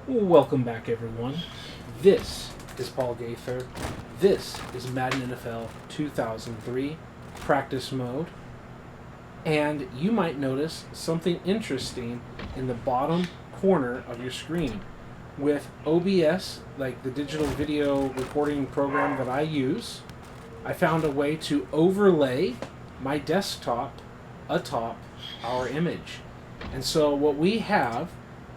Welcome back, everyone. This is Paul Gaither. This is Madden NFL 2003 practice mode. And you might notice something interesting in the bottom corner of your screen. With OBS, like the digital video recording program that I use, I found a way to overlay my desktop atop our image. And so what we have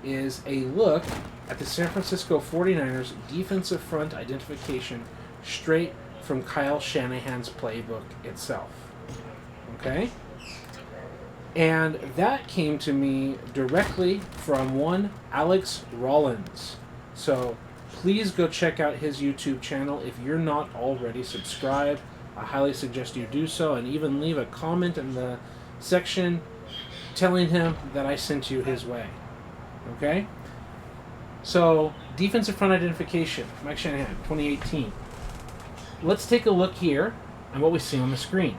is a look at the San Francisco 49ers defensive front identification straight from Kyle Shanahan's playbook itself. Okay? And that came to me directly from one Alex Rollins. So please go check out his YouTube channel if you're not already subscribed. I highly suggest you do so, and even leave a comment in the section telling him that I sent you his way. Okay? So, defensive front identification, Mike Shanahan, 2018. Let's take a look here at what we see on the screen.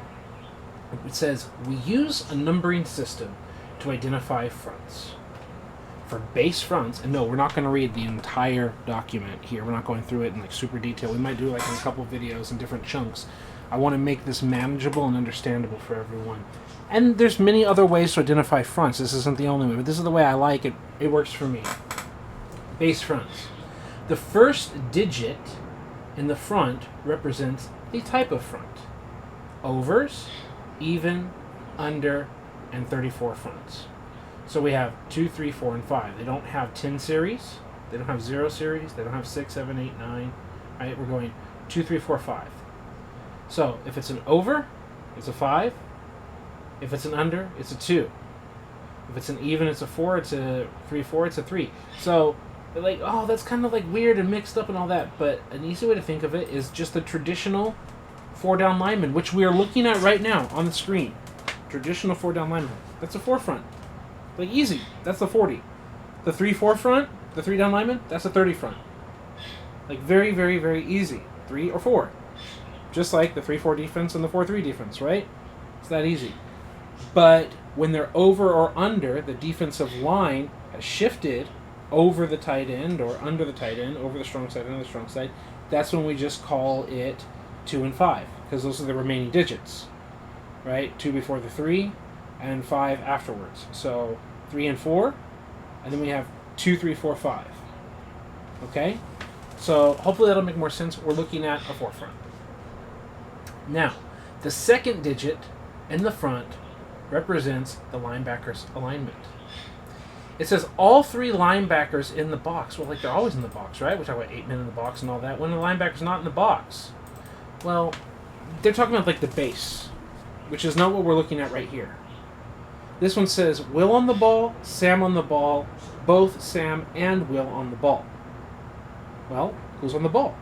It says, we use a numbering system to identify fronts. For base fronts, and no, we're not going to read the entire document here. We're not going through it in like super detail. We might do like in a couple videos in different chunks. I want to make this manageable and understandable for everyone. And there's many other ways to identify fronts. This isn't the only way, but this is the way I like it. It works for me. Base fronts. The first digit in the front represents the type of front. Overs, even, under, and 34 fronts. So we have 2, 3, 4, and 5. They don't have 10 series. They don't have 0 series. They don't have 6, 7, 8, 9. Right? We're going 2, 3, 4, 5. So if it's an over, it's a 5. If it's an under, it's a 2. If it's an even, it's a 4. It's a 3, 4. It's a 3. So they're like, oh, that's kind of like weird and mixed up and all that. But an easy way to think of it is just the traditional 4-down lineman, which we are looking at right now on the screen. Traditional 4-down lineman. That's a 4 front. Like, easy. That's the 40. The 3-4 front, the 3-down lineman, that's a 30 front. Like, very, very, very easy. 3 or 4. Just like the 3-4 defense and the 4-3 defense, right? It's that easy. But when they're over or under, the defensive line has shifted over the tight end or under the tight end, over the strong side, under the strong side. That's when we just call it 2 and 5, because those are the remaining digits, right? 2 before the 3 and 5 afterwards. So 3 and 4, and then we have 2, 3, 4, 5. Okay? So hopefully that'll make more sense. We're looking at a 4 front. Now, the second digit in the front represents the linebacker's alignment. It says all 3 linebackers in the box. Well, like they're always in the box, right? We talk about 8 men in the box and all that. When the linebacker's not in the box, well, they're talking about like the base, which is not what we're looking at right here. This one says Will on the ball, Sam on the ball, both Sam and Will on the ball. Well, who's on the ball?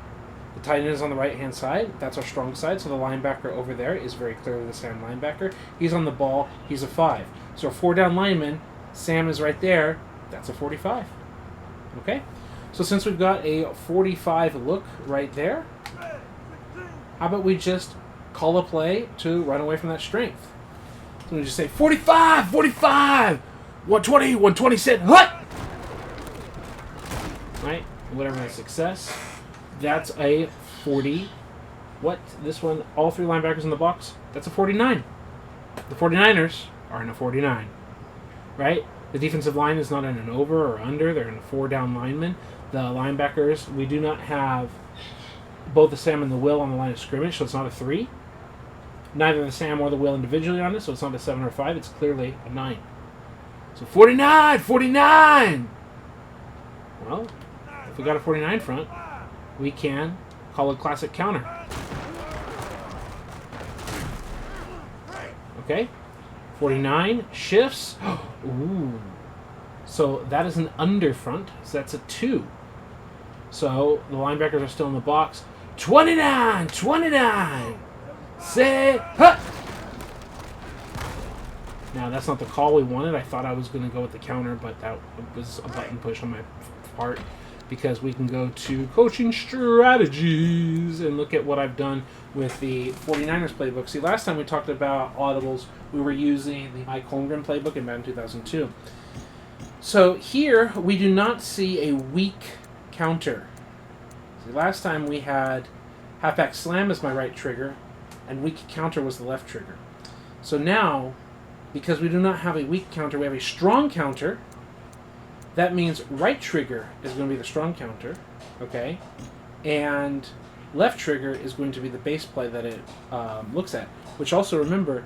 The tight end is on the right-hand side. That's our strong side. So the linebacker over there is very clearly the Sam linebacker. He's on the ball. He's a 5. So a 4-down lineman, Sam is right there. That's a 45. Okay? So since we've got a 45 look right there, how about we just call a play to run away from that strength? So we just say, 45, 45, 120, 127, what? Right? Whatever the success. That's a 40. What? This one, all 3 linebackers in the box? That's a 49. The 49ers are in a 49. Right? The defensive line is not in an over or under. They're in a 4-down lineman. The linebackers, we do not have both the Sam and the Will on the line of scrimmage, so it's not a 3. Neither the Sam or the Will individually on it, so it's not a 7 or a 5. It's clearly a 9. So 49! 49! Well, if we got a 49 front, we can call a classic counter. Okay? 49 shifts. Ooh. So that is an under front. So that's a 2. So the linebackers are still in the box. 29! 29! Say, huh! Now that's not the call we wanted. I thought I was going to go with the counter, but that was a button push on my part, because we can go to coaching strategies and look at what I've done with the 49ers playbook. See, last time we talked about audibles, we were using the Mike Holmgren playbook in Madden 2002. So here we do not see a weak counter. See, last time we had halfback slam as my right trigger, and weak counter was the left trigger. So now, because we do not have a weak counter, we have a strong counter. That means right trigger is going to be the strong counter, okay? And left trigger is going to be the base play that it looks at. Which also, remember,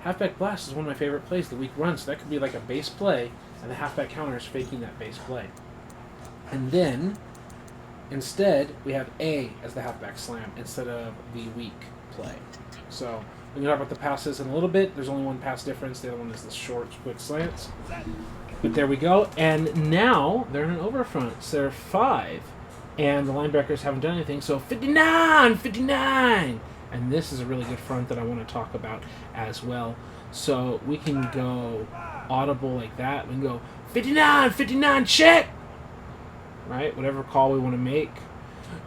halfback blast is one of my favorite plays, the weak run. So that could be like a base play, and the halfback counter is faking that base play. And then, instead, we have A as the halfback slam instead of the weak play. So we can talk about the passes in a little bit. There's only one pass difference. The other one is the short, quick slants. But there we go. And now they're in an over front. So they're 5. And the linebackers haven't done anything. So 59, 59. And this is a really good front that I want to talk about as well. So we can go audible like that. We can go 59, 59, check. Right? Whatever call we want to make.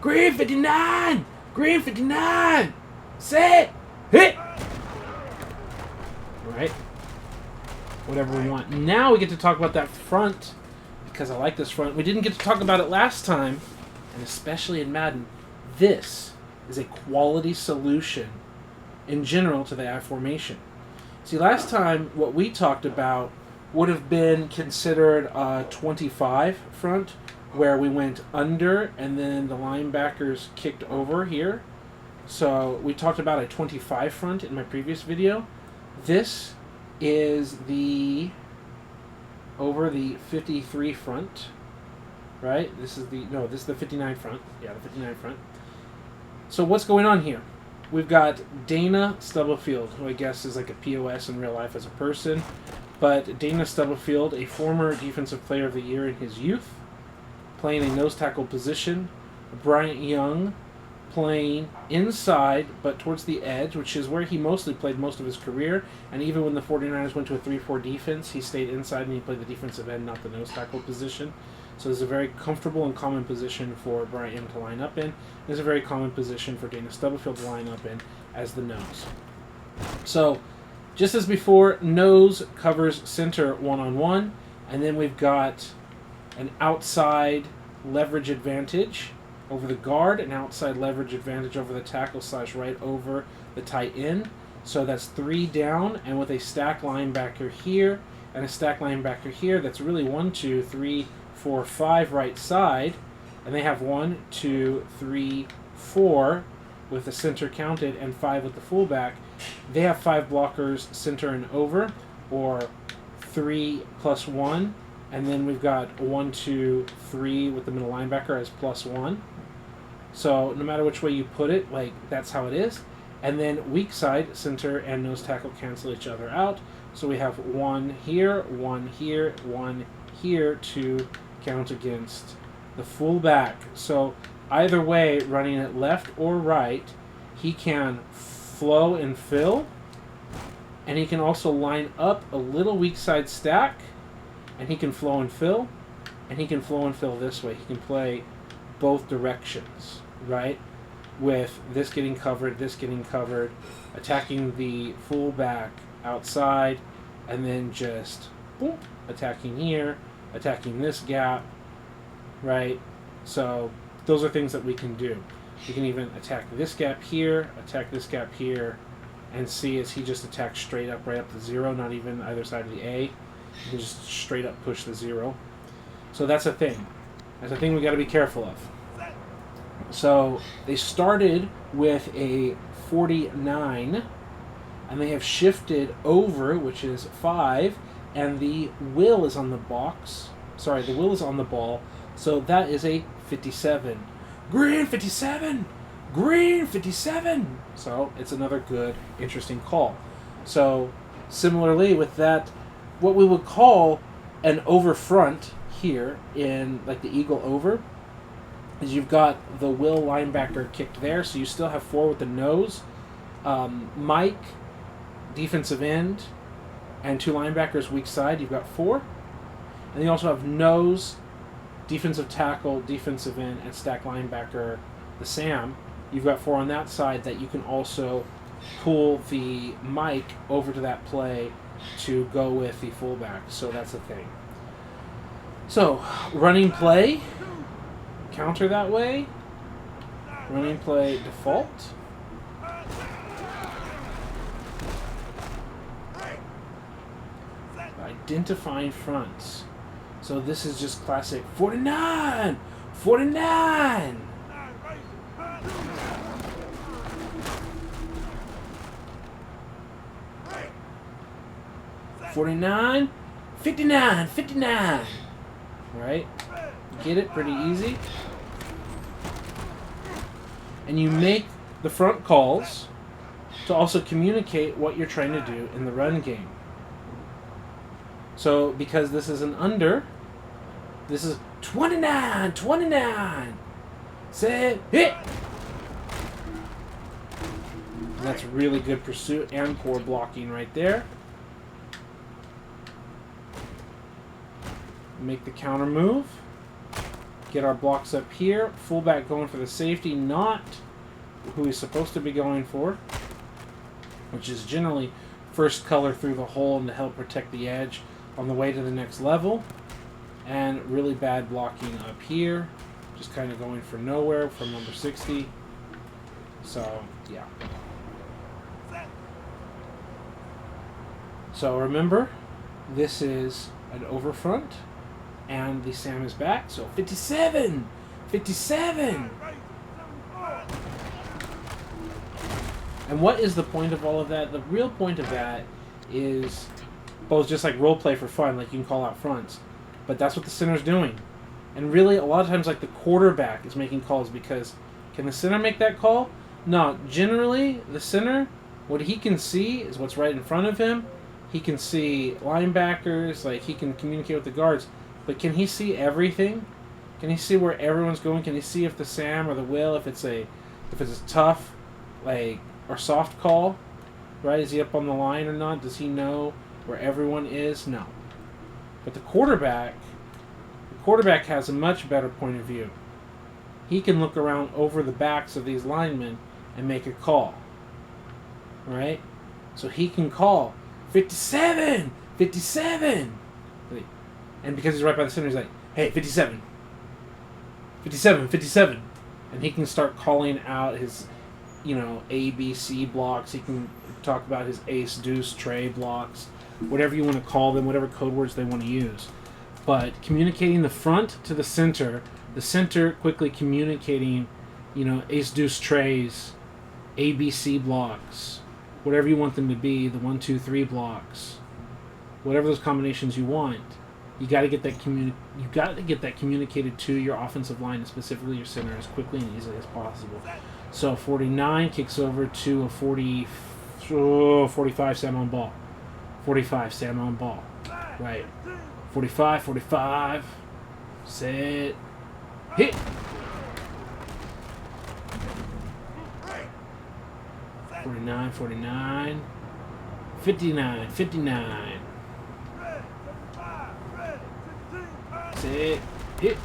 Green 59, green 59. Set, hit. Right? Whatever we want. Now we get to talk about that front, because I like this front. We didn't get to talk about it last time, and especially in Madden. This is a quality solution in general to the I formation. See, last time what we talked about would have been considered a 25 front, where we went under and then the linebackers kicked over here. So we talked about a 25 front in my previous video. This is the over the 53 front, right? This is the 59 front. Yeah, the 59 front. So what's going on here? We've got Dana Stubblefield, who I guess is like a POS in real life as a person, but Dana Stubblefield, a former Defensive Player of the Year in his youth, playing a nose tackle position. Bryant Young playing inside, but towards the edge, which is where he mostly played most of his career. And even when the 49ers went to a 3-4 defense, he stayed inside and he played the defensive end, not the nose tackle position. So it's a very comfortable and common position for Bryant Young to line up in. It's a very common position for Dana Stubblefield to line up in as the nose. So, just as before, nose covers center one-on-one, and then we've got an outside leverage advantage over the guard, an outside leverage advantage over the tackle / right over the tight end. So that's 3 down, and with a stack linebacker here and a stack linebacker here, that's really 1, 2, 3, 4, 5 right side, and they have 1, 2, 3, 4 with the center counted and 5 with the fullback. They have 5 blockers center and over, or 3 plus 1, and then we've got 1, 2, 3 with the middle linebacker as plus 1. So no matter which way you put it, like, that's how it is. And then weak side, center and nose tackle cancel each other out. So we have 1 here, 1 here, 1 here to count against the fullback. So either way, running it left or right, he can flow and fill, and he can also line up a little weak side stack, and he can flow and fill, and he can flow and fill this way. He can play both directions, right? With this getting covered, attacking the fullback outside, and then just boom, attacking here, attacking this gap, right? So those are things that we can do. We can even attack this gap here, attack this gap here, and see as he just attacks straight up, right up to 0, not even either side of the A. You can just straight up push the 0. So that's a thing. That's a thing we got to be careful of. So they started with a 49, and they have shifted over, which is 5, and the will is on the box. Sorry, the will is on the ball. So that is a 57. Green 57! Green 57! So it's another good, interesting call. So similarly with that, what we would call an over front here in like the eagle over is you've got the will linebacker kicked there, so you still have 4 with the nose. Mike, defensive end, and 2 linebackers weak side, you've got 4. And you also have nose, defensive tackle, defensive end, and stack linebacker, the Sam. You've got 4 on that side that you can also pull the Mike over to that play to go with the fullback. So that's the thing. So, running play, counter that way. Running play default. Identifying fronts. So this is just classic 49! 49! $49, $59, $59. Right? Get it? Pretty easy. And you make the front calls to also communicate what you're trying to do in the run game. So, because this is an under, this is 29, 29. Set, hit. And that's really good pursuit and core blocking right there. Make the counter move. Get our blocks up here. Fullback going for the safety, not who he's supposed to be going for, which is generally first color through the hole and to help protect the edge on the way to the next level. And really bad blocking up here. Just kind of going for nowhere from number 60. So, yeah. So remember, this is an over front. And the Sam is back, so 57! 57! And what is the point of all of that? The real point of that is both just like role play for fun, like you can call out fronts. But that's what the center's doing. And really, a lot of times, like the quarterback is making calls because can the center make that call? No, generally, the center, what he can see is what's right in front of him. He can see linebackers, like he can communicate with the guards. But can he see everything? Can he see where everyone's going? Can he see if the Sam or the Will, if it's a tough, like, or soft call, right? Is he up on the line or not? Does he know where everyone is? No. But the quarterback has a much better point of view. He can look around over the backs of these linemen and make a call, right? So he can call 57, 57. And because he's right by the center, he's like, hey, 57. 57, 57. And he can start calling out his, A, B, C blocks. He can talk about his ace, deuce, tray blocks. Whatever you want to call them, whatever code words they want to use. But communicating the front to the center quickly communicating, ace, deuce, trays, A, B, C blocks. Whatever you want them to be, the 1, 2, 3 blocks. Whatever those combinations you want. You got to get that communicated to your offensive line, and specifically your center, as quickly and easily as possible. So 49 kicks over to a 45 Sam on ball. 45 Sam on ball. Right. 45, 45. Set. Hit. $49, $49. $59, $59. Set. Hit.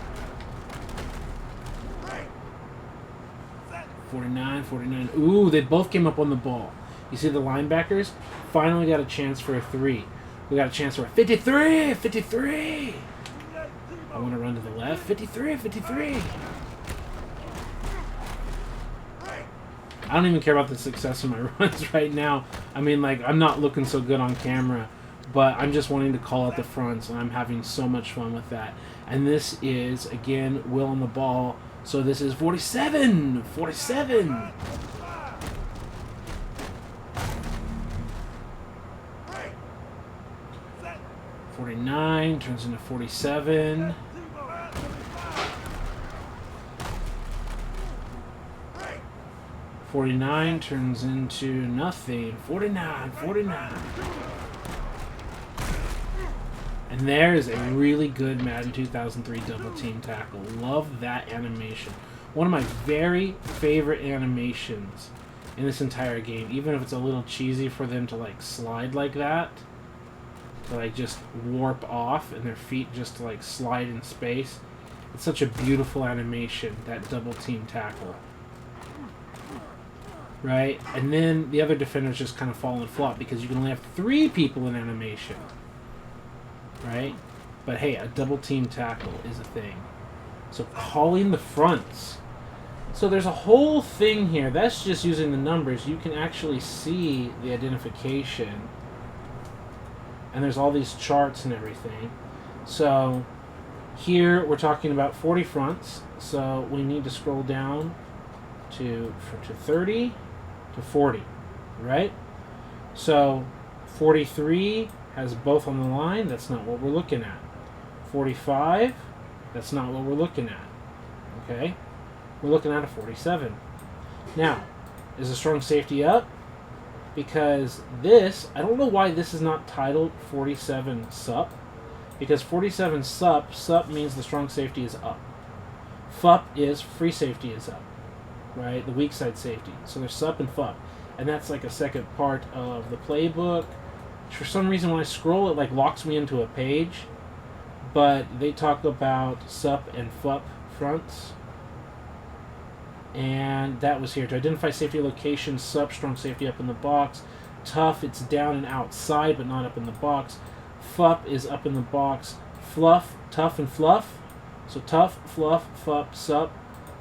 $49, $49. Ooh, they both came up on the ball. You see the linebackers? Finally got a chance for a 3. We got a chance for a 53, 53. I want to run to the left. 53, 53. I don't even care about the success of my runs right now. I mean, like, I'm not looking so good on camera, but I'm just wanting to call out the fronts, and I'm having so much fun with that. And this is, again, Will on the ball. So this is 47, 47. $49 turns into 47. $49 turns into nothing. 49, 49. And there's a really good Madden 2003 double team tackle. Love that animation. One of my very favorite animations in this entire game. Even if it's a little cheesy for them to like slide like that. To like just warp off and their feet just to like slide in space. It's such a beautiful animation, that double team tackle. Right? And then the other defenders just kind of fall and flop because you can only have 3 people in animation. Right? But hey, a double team tackle is a thing. So calling the fronts. So there's a whole thing here. That's just using the numbers. You can actually see the identification. And there's all these charts and everything. So here we're talking about 40 fronts. So we need to scroll down to 30 to 40, right? So 43 has both on the line. That's not what we're looking at. 45, that's not what we're looking at. Okay? We're looking at a 47. Now, is the strong safety up? Because this, I don't know why this is not titled 47 sup. Because 47 sup means the strong safety is up. FUP is free safety is up. Right? The weak side safety. So there's sup and FUP. And that's like a second part of the playbook. For some reason when I scroll, it like locks me into a page. But they talk about sup and FUP fronts. And that was here. To identify safety location, sup, strong safety up in the box. Tough, it's down and outside, but not up in the box. FUP is up in the box. Fluff, tough and fluff. So tough, fluff, FUP, sup.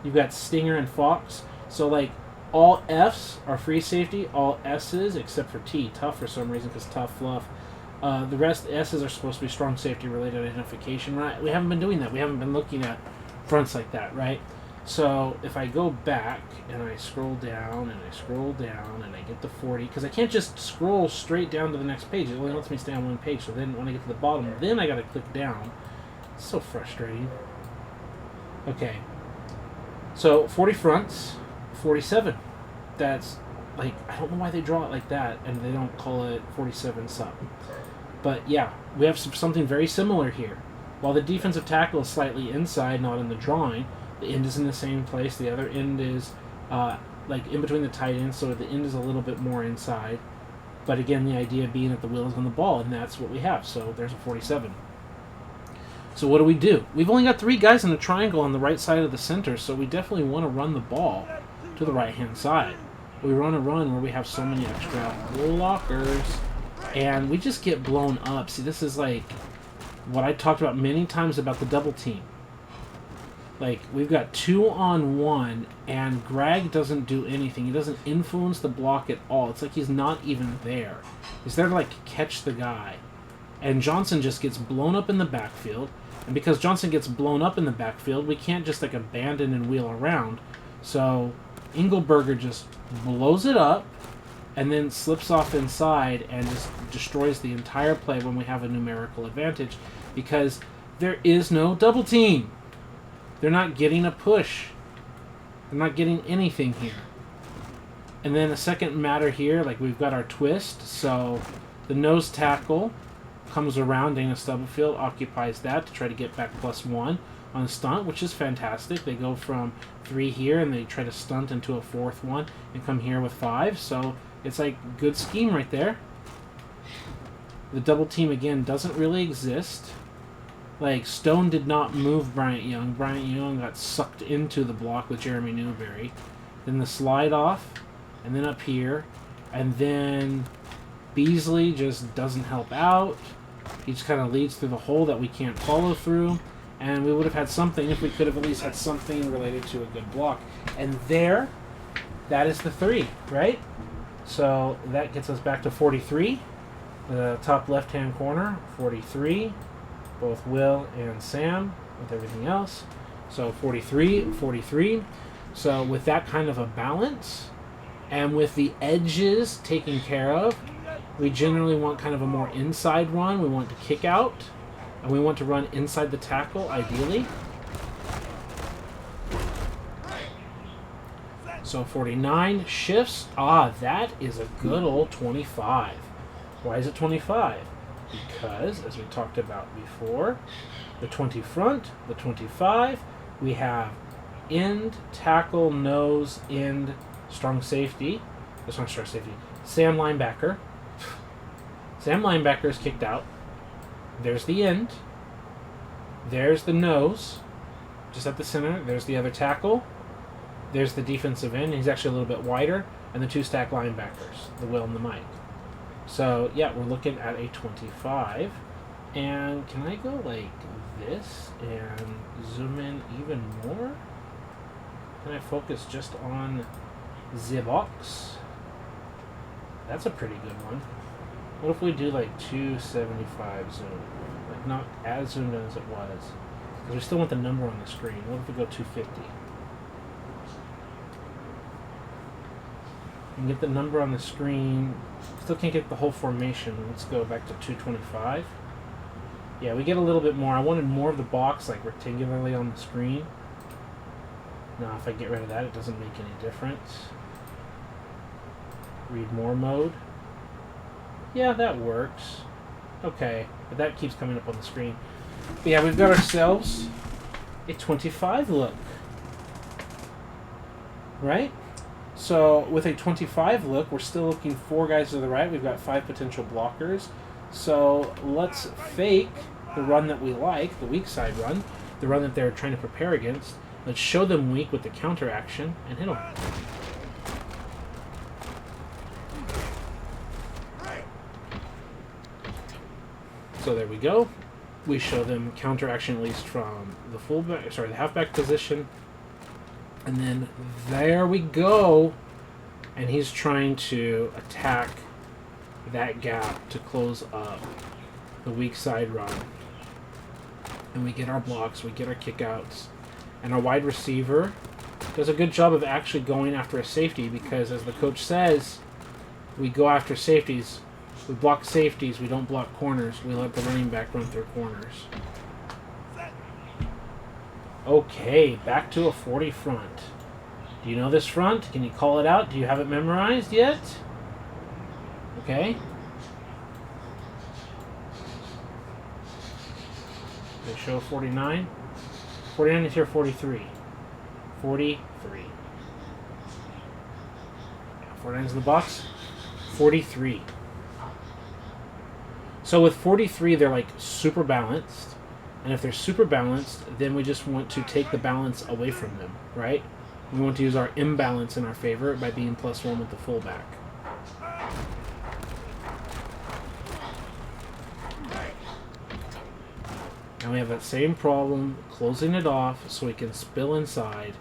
You've got stinger and fox. So like all F's are free safety, all S's except for T, tough for some reason because tough, fluff. The rest S's are supposed to be strong safety related identification. Right? We haven't been doing that. We haven't been looking at fronts like that, right? So if I go back and I scroll down and I scroll down and I get to 40, because I can't just scroll straight down to the next page. It only lets me stay on one page. So then when I get to the bottom, then I got to click down. It's so frustrating. Okay. So 40 fronts, 47. That's like, I don't know why they draw it like that and they don't call it 47 sup. But yeah, we have something very similar here. While the defensive tackle is slightly inside, not in the drawing, the end is in the same place. The other end is like in between the tight ends, so the end is a little bit more inside. But again, the idea being that the wheel is on the ball, and that's what we have. So there's a 47. So what do? We've only got 3 guys in a triangle on the right side of the center, so we definitely want to run the ball to the right-hand side. We run a run where we have so many extra blockers, and we just get blown up. See, this is like what I talked about many times about the double team. Like, we've got 2-on-1, and Greg doesn't do anything. He doesn't influence the block at all. It's like he's not even there. He's there to, like, catch the guy. And Johnson just gets blown up in the backfield. And because Johnson gets blown up in the backfield, we can't just, like, abandon and wheel around. So Engelberger just blows it up and then slips off inside and just destroys the entire play when we have a numerical advantage because there is no double team. They're not getting a push. They're not getting anything here. And then a second matter here, like we've got our twist. So the nose tackle comes around. Dana Stubblefield occupies that to try to get back +1 on a stunt, which is fantastic. They go from 3 here and they try to stunt into a 4th one and come here with 5. So it's like good scheme right there. The double team again doesn't really exist. Like, Stone did not move Bryant Young. Bryant Young got sucked into the block with Jeremy Newberry. Then the slide off, and then up here. And then Beasley just doesn't help out. He just kind of leads through the hole that we can't follow through. And we would have had something if we could have at least had something related to a good block. And there, that is the 3, right? So that gets us back to 43. The top left-hand corner, 43. Both Will and Sam with everything else. So 43, 43. So with that kind of a balance and with the edges taken care of, we generally want kind of a more inside run. We want to kick out and we want to run inside the tackle ideally. So 49 shifts. That is a good old 25. Why is it 25? Because, as we talked about before, the 20 front, the 25, we have end, tackle, nose, end, strong safety. That's not strong safety. Sam linebacker. Sam linebacker is kicked out. There's the end. There's the nose, just at the center. There's the other tackle. There's the defensive end. He's actually a little bit wider. And the 2 stack linebackers, the Will and the Mike. So, yeah, we're looking at a 25. And can I go like this and zoom in even more? Can I focus just on the box? That's a pretty good one. What if we do like 275 zoom? Like not as zoomed in as it was. Because we still want the number on the screen. What if we go 250? And get the number on the screen. Still can't get the whole formation. Let's go back to 225. Yeah, we get a little bit more. I wanted more of the box like rectangularly on the screen. Now if I get rid of that, it doesn't make any difference. Read more mode. Yeah, that works. Okay, but that keeps coming up on the screen. But yeah, we've got ourselves a 25 look. Right? So with a 25 look, we're still looking 4 guys to the right. We've got 5 potential blockers. So let's fake the run that we like, the weak side run, the run that they're trying to prepare against. Let's show them weak with the counter action and hit them. So there we go. We show them counter action at least from the the halfback position. And then there we go. And he's trying to attack that gap to close up the weak side run. And we get our blocks, we get our kickouts. And our wide receiver does a good job of actually going after a safety because, as the coach says, we go after safeties. We block safeties, we don't block corners. We let the running back run through corners. Okay, back to a 40 front. Do you know this front? Can you call it out? Do you have it memorized yet? Okay. They show 49. 49 is here, 43. 43. 49 is in the box. 43. So with 43, they're like super balanced. And if they're super balanced, then we just want to take the balance away from them, right? We want to use our imbalance in our favor by being +1 with the fullback. Now we have that same problem, closing it off so we can spill inside.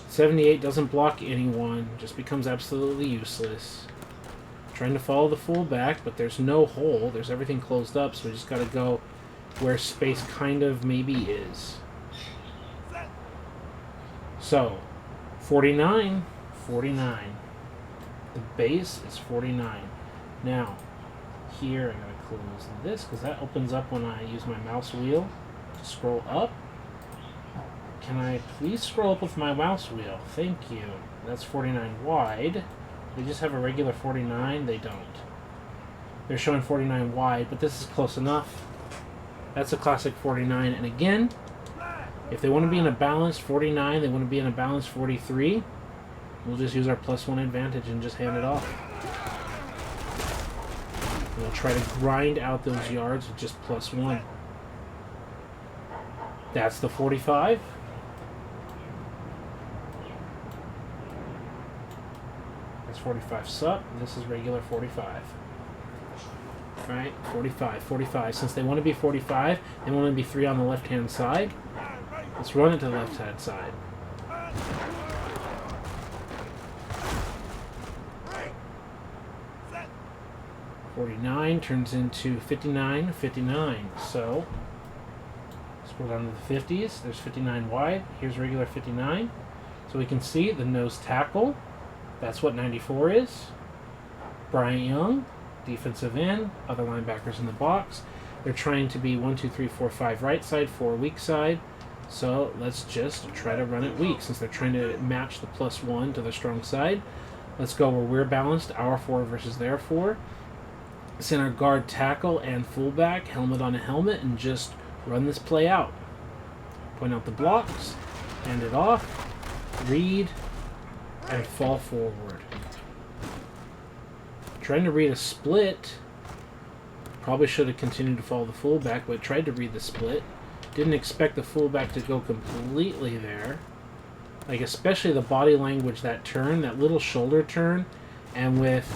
78 doesn't block anyone, just becomes absolutely useless. Trying to follow the fullback, but there's no hole. There's everything closed up, so we just got to go where space kind of maybe is. So, 49, 49. The base is 49. Now, here I'm going to close this because that opens up when I use my mouse wheel to scroll up. Can I please scroll up with my mouse wheel? Thank you. That's 49 wide. They just have a regular 49. They don't. They're showing 49 wide, but this is close enough. That's a classic 49. And again, if they want to be in a balanced 49, they want to be in a balanced 43, we'll just use our +1 advantage and just hand it off. And we'll try to grind out those yards with just +1. That's the 45. That's 45 sup. This is regular 45. Right? 45, 45. Since they want to be 45, they want to be 3 on the left-hand side. Let's run it to the left-hand side. $49 turns into 59, 59. So, let's go down to the 50s. There's 59 wide. Here's regular 59. So we can see the nose tackle. That's what 94 is. Bryant Young, defensive end, other linebackers in the box. They're trying to be 1, 2, 3, 4, 5 right side, 4 weak side. So let's just try to run it weak since they're trying to match the +1 to the strong side. Let's go where we're balanced, our 4 versus their 4. Center guard, tackle, and fullback, helmet on a helmet, and just run this play out. Point out the blocks, hand it off, read, and fall forward. Trying to read a split. Probably should have continued to follow the fullback, but tried to read the split. Didn't expect the fullback to go completely there. Like, especially the body language, that turn, that little shoulder turn, and with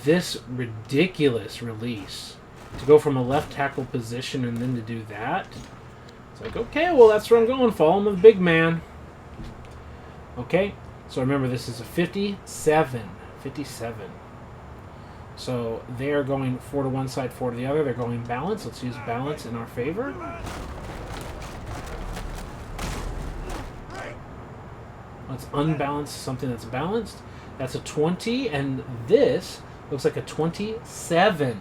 this ridiculous release. to go from a left tackle position and then to do that. It's like, okay, well, that's where I'm going. Follow him with the big man. Okay, so remember, this is a 57. 57. So they're going 4 to one side, 4 to the other. They're going balance. Let's use balance in our favor. Let's unbalance something that's balanced. That's a 20, and this looks like a 27.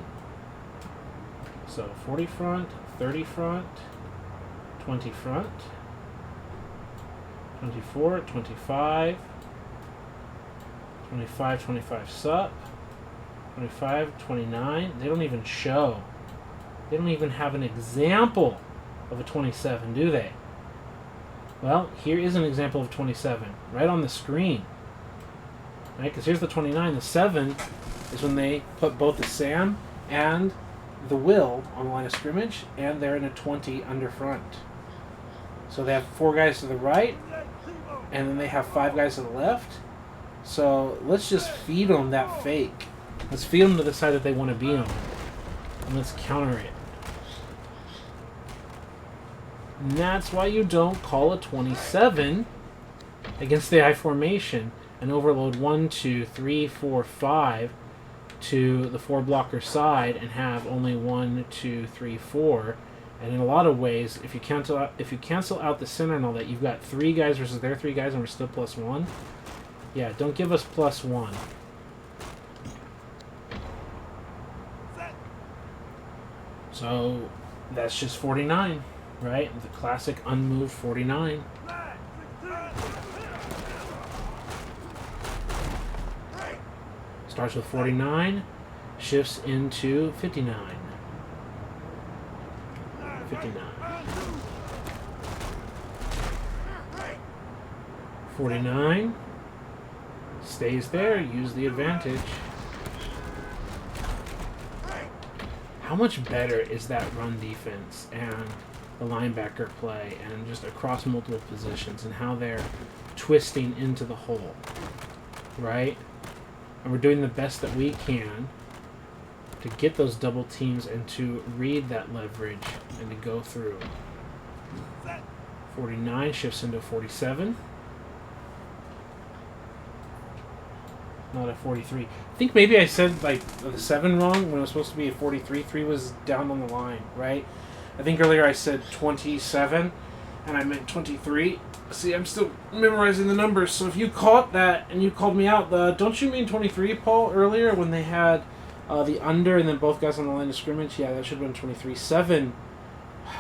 So 40 front, 30 front, 20 front, 24, 25, 25, 25 sup, 25, 29. They don't even show. They don't even have an example of a 27, do they? Well, here is an example of 27, right on the screen. Right, because here's the 29. The 7 is when they put both the Sam and the Will on the line of scrimmage, and they're in a 20 under front. So they have 4 guys to the right, and then they have 5 guys to the left. So let's just feed them that fake. Let's feed them to the side that they want to be on, and let's counter it. And that's why you don't call a 27 against the I formation and overload 1, 2, 3, 4, 5 to the 4 blocker side and have only 1, 2, 3, 4. And in a lot of ways, if you cancel out the center and all that, you've got 3 guys versus their 3 guys, and we're still +1. Yeah, don't give us +1. So that's just 49, right? The classic unmoved 49. Starts with 49, shifts into 59. 59. 49. Stays there, use the advantage. How much better is that run defense and the linebacker play and just across multiple positions and how they're twisting into the hole, right? And we're doing the best that we can to get those double teams and to read that leverage and to go through. 49 shifts into 47. Not a 43. I think maybe I said like the 7 wrong when it was supposed to be a 43. 3 was down on the line, right? I think earlier I said 27 and I meant 23. See, I'm still memorizing the numbers, so if you caught that and you called me out, don't you mean 23, Paul, earlier when they had the under and then both guys on the line of scrimmage? Yeah, that should have been 23. 7,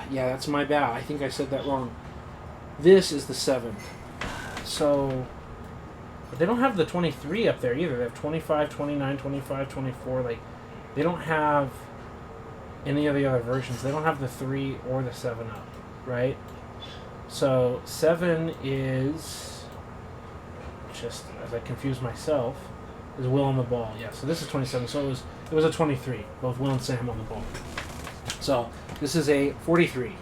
yeah, that's my bad. I think I said that wrong. This is the 7. So, but they don't have the 23 up there either. They have 25, 29, 25, 24. Like, they don't have any of the other versions. They don't have the 3 or the 7 up, right? So 7 is, just as I confuse myself, is Will on the ball. Yeah, so this is 27. So it was a 23. Both Will and Sam on the ball. So this is a 43.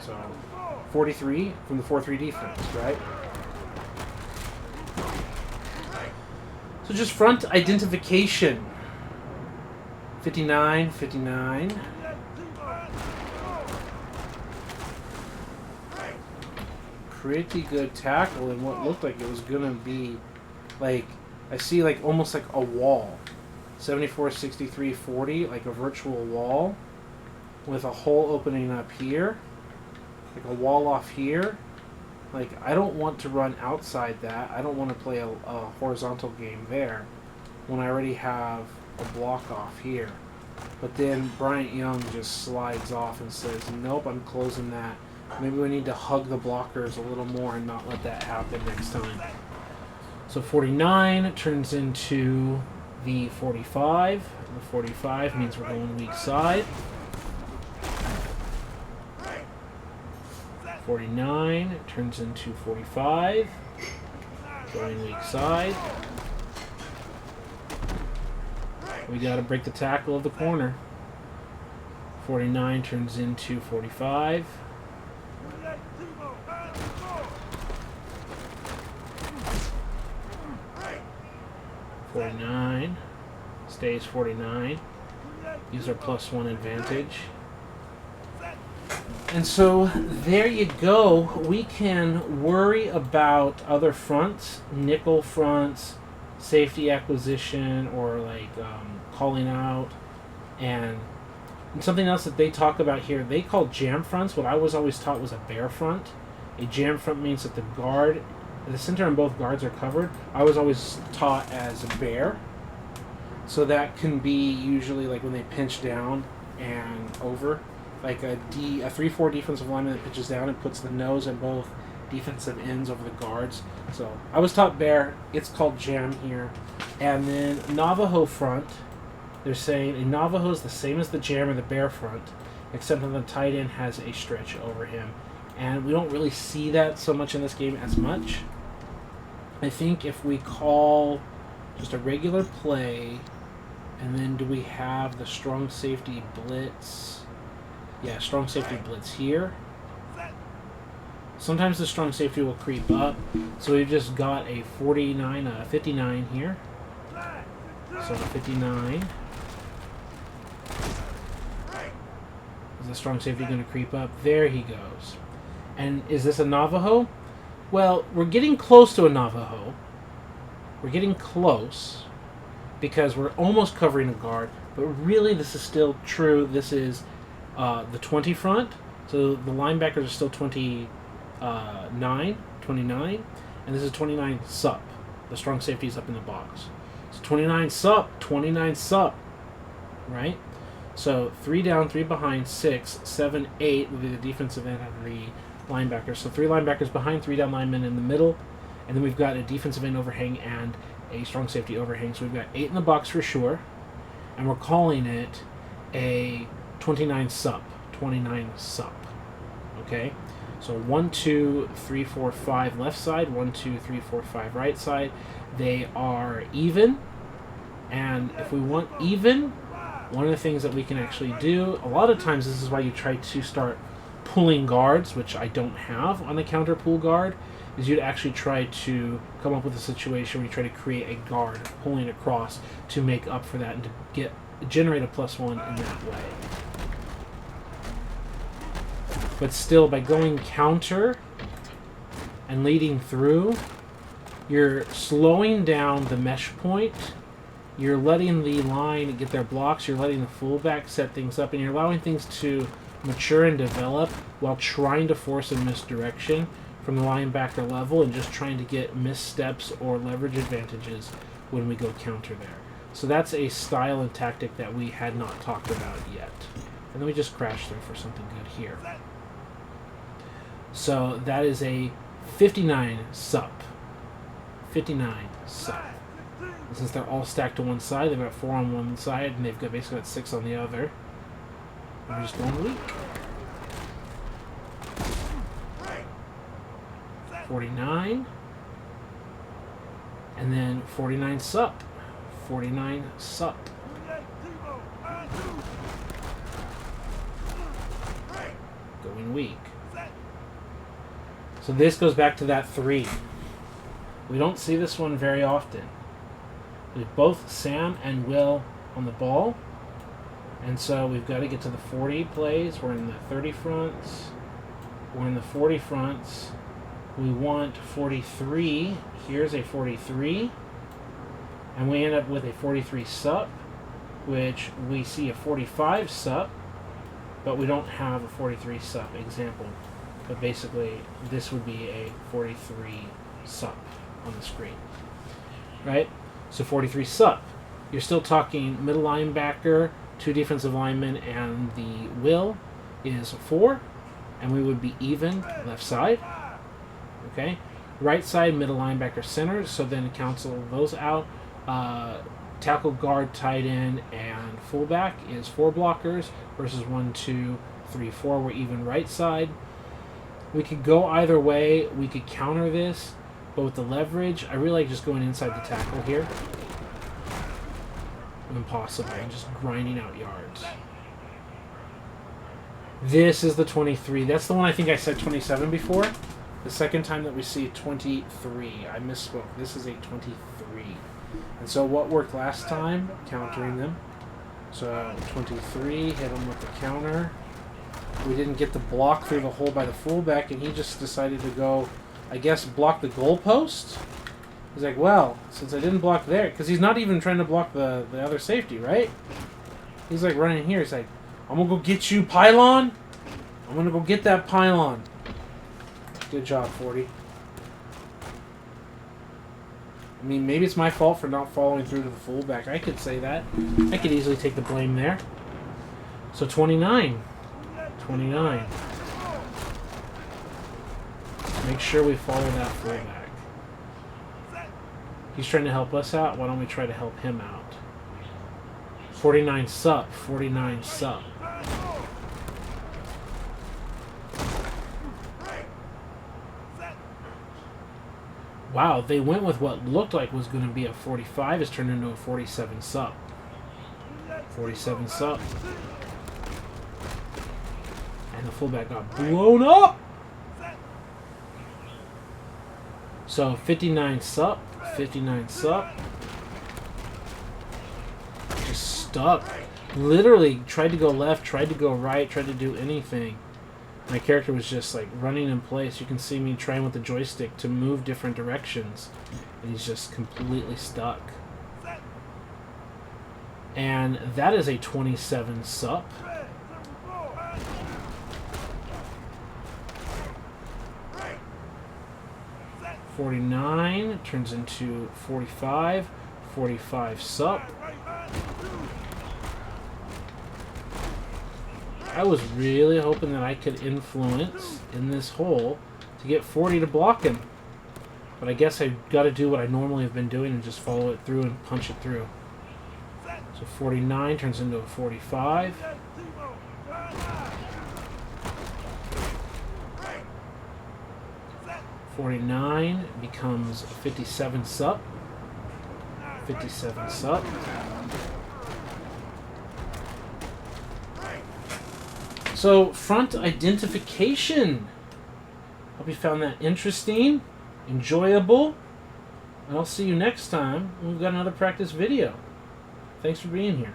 So 43 from the 4-3 defense, right? So just front identification. 59, 59. Pretty good tackle in what looked like it was gonna be like, I see like almost like a wall. 74, 63, 40, like a virtual wall with a hole opening up here, like a wall off here. Like, I don't want to run outside that. I don't want to play a horizontal game there when I already have a block off here. But then Bryant Young just slides off and says, nope, I'm closing that. Maybe we need to hug the blockers a little more and not let that happen next time. So 49 turns into the 45. The 45 means we're going weak side. 49 turns into 45. Going weak side. We got to break the tackle of the corner. 49 turns into 45. 49 stays 49. Use our +1 advantage. And so there you go. We can worry about other fronts, nickel fronts, safety acquisition, or like calling out, and something else that they talk about here. They call jam fronts. What I was always taught was a bear front. A jam front means that the center and both guards are covered. I was always taught as a bear. So that can be usually like when they pinch down and over. Like a 3-4 defensive lineman that pitches down and puts the nose and both defensive ends over the guards. So I was taught bear. It's called jam here. And then Navajo front. They're saying a Navajo is the same as the jam or the bear front, except that the tight end has a stretch over him. And we don't really see that so much in this game as much. I think if we call just a regular play, and then do we have the strong safety blitz? Yeah, strong safety blitz here. Sometimes the strong safety will creep up. So we've just got a 59 here. So 59. Is the strong safety going to creep up? There he goes. And is this a Navajo? Well, we're getting close to a Navajo. We're getting close because we're almost covering a guard. But really, this is still true. This is the 20 front. So the linebackers are still 29, and this is 29 sup. The strong safety is up in the box. So 29 sup, right? So 3 down, 3 behind, 6, 7, 8 would be the defensive end of the linebackers. So 3 linebackers behind, 3 down linemen in the middle, and then we've got a defensive end overhang and a strong safety overhang. So we've got 8 in the box for sure, and we're calling it a 29 sup. Okay? So 1, 2, 3, 4, 5 left side, 1, 2, 3, 4, 5 right side. They are even, and if we want even, one of the things that we can actually do, a lot of times this is why you try to start pulling guards, which I don't have on the counter pull guard, is you'd actually try to come up with a situation where you try to create a guard pulling across to make up for that and to generate a +1 in that way. But still, by going counter and leading through, you're slowing down the mesh point. You're letting the line get their blocks. You're letting the fullback set things up, and you're allowing things to mature and develop while trying to force a misdirection from the linebacker level and just trying to get missteps or leverage advantages when we go counter there. So that's a style and tactic that we had not talked about yet. And then we just crash through for something good here. So that is a 59 sup. 59 sup. And since they're all stacked to one side, they've got 4 on one side, and they've got basically got 6 on the other. We're just going weak. 49. And then 49 sup. 49 sup. Going weak. So this goes back to that 3. We don't see this one very often. We have both Sam and Will on the ball. And so we've got to get to the 40 plays. We're in the 30 fronts. We're in the 40 fronts. We want 43. Here's a 43. And we end up with a 43 sup, which we see a 45 sup, but we don't have a 43 sup example. But basically, this would be a 43 sup on the screen. Right? So 43 sup. You're still talking middle linebacker, 2 defensive linemen, and the will is 4. And we would be even left side. Okay? Right side, middle linebacker, center. So then cancel those out. Tackle, guard, tight end, and fullback is 4 blockers versus 1, 2, 3, 4. We're even right side. We could go either way. We could counter this, but with the leverage, I really like just going inside the tackle here. Impossible. Just grinding out yards. This is the 23. That's the one I think I said 27 before. The second time that we see 23. I misspoke. This is a 23. And so what worked last time? Countering them. So 23, hit him with the counter. We didn't get the block through the hole by the fullback, and he just decided to go, I guess, block the goalpost. He's like, well, since I didn't block there, because he's not even trying to block the other safety, right? He's like running here. He's like, I'm going to go get you, pylon. I'm going to go get that pylon. Good job, 40. I mean, maybe it's my fault for not following through to the fullback. I could say that. I could easily take the blame there. So 29. 29. Make sure we follow that fullback. He's trying to help us out. Why don't we try to help him out? 49 sup. 49 sup. Wow, they went with what looked like was going to be a 45. It's turned into a 47 sup. 47 sup. And the fullback got blown up. So 59 sup. 59 sup. Just stuck. Literally tried to go left, tried to go right, tried to do anything. My character was just like running in place. You can see me trying with the joystick to move different directions. And he's just completely stuck. And that is a 27 sup. $49 turns into 45. 45 sup. I was really hoping that I could influence in this hole to get 40 to block him. But I guess I've got to do what I normally have been doing and just follow it through and punch it through. So 49 turns into a 45. $49 becomes 57 sup. 57 sup. So, front identification. Hope you found that interesting, enjoyable, and I'll see you next time when we've got another practice video. Thanks for being here.